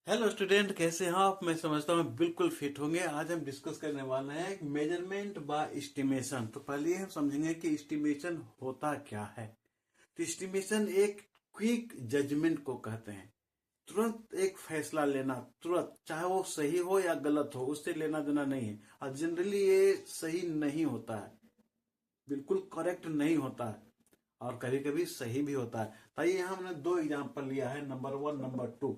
Hello student, कैसे हैं आप? मैं समझता हूँ बिल्कुल फिट होंगे। आज हम डिस्कस करने वाले हैं मेजरमेंट बाय एस्टिमेशन। तो पहले हम समझेंगे कि एस्टिमेशन होता क्या है। तो एस्टिमेशन एक क्विक जजमेंट को कहते हैं। तुरंत एक फैसला लेना, तुरंत, चाहे वो सही हो या गलत हो, उससे लेना देना नहीं है। और जनरली ये सही नहीं होता है, बिल्कुल करेक्ट नहीं होता है, और कभी कभी सही भी होता है। तो ये हमने दो एग्जांपल लिया है, नंबर 1, नंबर 2।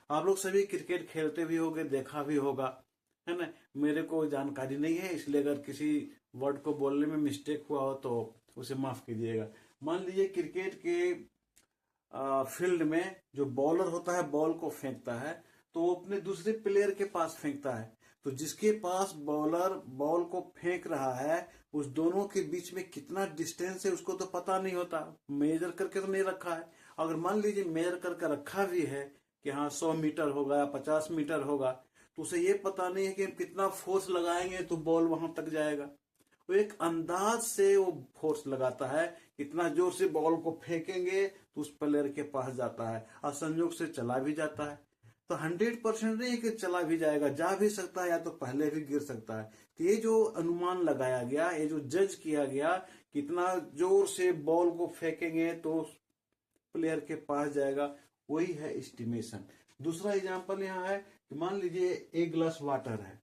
आप लोग सभी क्रिकेट खेलते भी होंगे, देखा भी होगा, है ना। मेरे को जानकारी नहीं है, इसलिए अगर किसी वर्ड को बोलने में मिस्टेक हुआ हो तो उसे माफ कीजिएगा। मान लीजिए क्रिकेट के फील्ड में जो बॉलर होता है बॉल को फेंकता है, तो वो अपने दूसरे प्लेयर के पास फेंकता है। तो जिसके पास बॉलर बॉल को फेंक रहा है, उस दोनों के बीच में कितना डिस्टेंस है उसको तो पता नहीं होता, मेजर करके तो नहीं रखा है। अगर मान लीजिए मेजर करके रखा भी है कि हाँ 100 मीटर होगा या 50 मीटर होगा, तो उसे ये पता नहीं है कि हम कितना फोर्स लगाएंगे तो बॉल वहां तक जाएगा। वो एक अंदाज से वो फोर्स लगाता है, कितना जोर से बॉल को फेंकेंगे तो उस प्लेयर के पास जाता है, और संयोग से चला भी जाता है। तो 100% नहीं है कि चला भी जाएगा, जा भी सकता है, या तो पहले भी गिर सकता है। तो ये जो अनुमान लगाया गया, ये जो जज किया गया, कितना जोर से बॉल को फेंकेंगे तो प्लेयर के पास जाएगा, वही है एस्टिमेशन। दूसरा एग्जांपल यहाँ है कि मान लीजिए एक ग्लास वाटर है,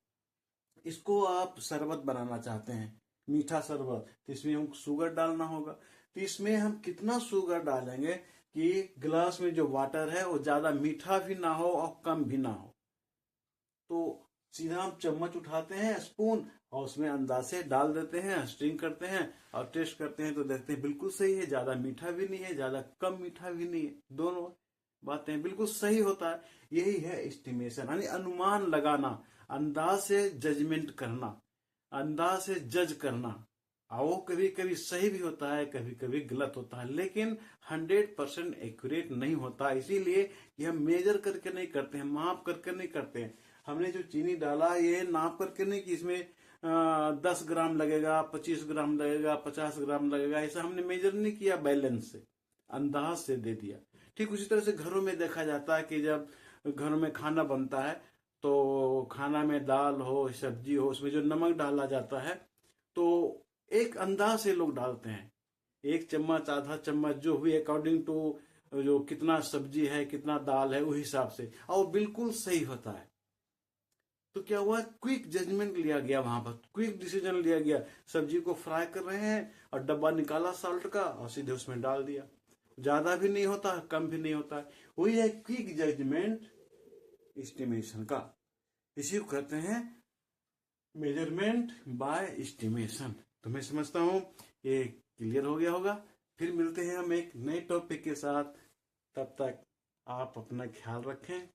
इसको आप शरबत बनाना चाहते हैं, मीठा शरबत। तो इसमें हमको शुगर डालना होगा। तो इसमें हम कितना शुगर डालेंगे कि गिलास में जो वाटर है वो ज्यादा मीठा भी ना हो और कम भी ना हो। तो सीधा हम चम्मच उठाते हैं, स्पून, और उसमें अंदाज से डाल देते हैं, स्ट्रिंग करते हैं और टेस्ट करते हैं, तो देखते हैं बिल्कुल सही है, ज्यादा मीठा भी नहीं है, ज्यादा कम मीठा भी नहीं है, दोनों बातें बिल्कुल सही होता है। यही है एस्टिमेशन, यानी अनुमान लगाना, अंदाज से जजमेंट करना, अंदाज से जज करना। और वो कभी कभी सही भी होता है, कभी कभी गलत होता है, लेकिन 100% एक्यूरेट नहीं होता। इसीलिए कि हम मेजर करके नहीं करते हैं, माप करके नहीं करते हैं। हमने जो चीनी डाला ये नाप करके नहीं कि इसमें 10 ग्राम लगेगा, 25 ग्राम लगेगा, 50 ग्राम लगेगा, ऐसा हमने मेजर नहीं किया, बैलेंस से, अंदाज से दे दिया। ठीक उसी तरह से घरों में देखा जाता है कि जब घरों में खाना बनता है, तो खाना में दाल हो, सब्जी हो, उसमें जो नमक डाला जाता है, तो एक अंदाज से लोग डालते हैं, एक चम्मच, आधा चम्मच, जो भी अकॉर्डिंग टू जो कितना सब्जी है, कितना दाल है, उस हिसाब से, और बिल्कुल सही होता है। तो क्या हुआ, क्विक जजमेंट लिया गया, वहां पर क्विक डिसीजन लिया गया। सब्जी को फ्राई कर रहे हैं और डब्बा निकाला साल्ट का और सीधे उसमें डाल दिया। ज्यादा भी नहीं होता, कम भी नहीं होता है। वही है क्विक जजमेंट एस्टिमेशन का। इसी को कहते हैं मेजरमेंट बाय एस्टिमेशन। तो मैं समझता हूं ये क्लियर हो गया होगा। फिर मिलते हैं हम एक नए टॉपिक के साथ। तब तक आप अपना ख्याल रखें।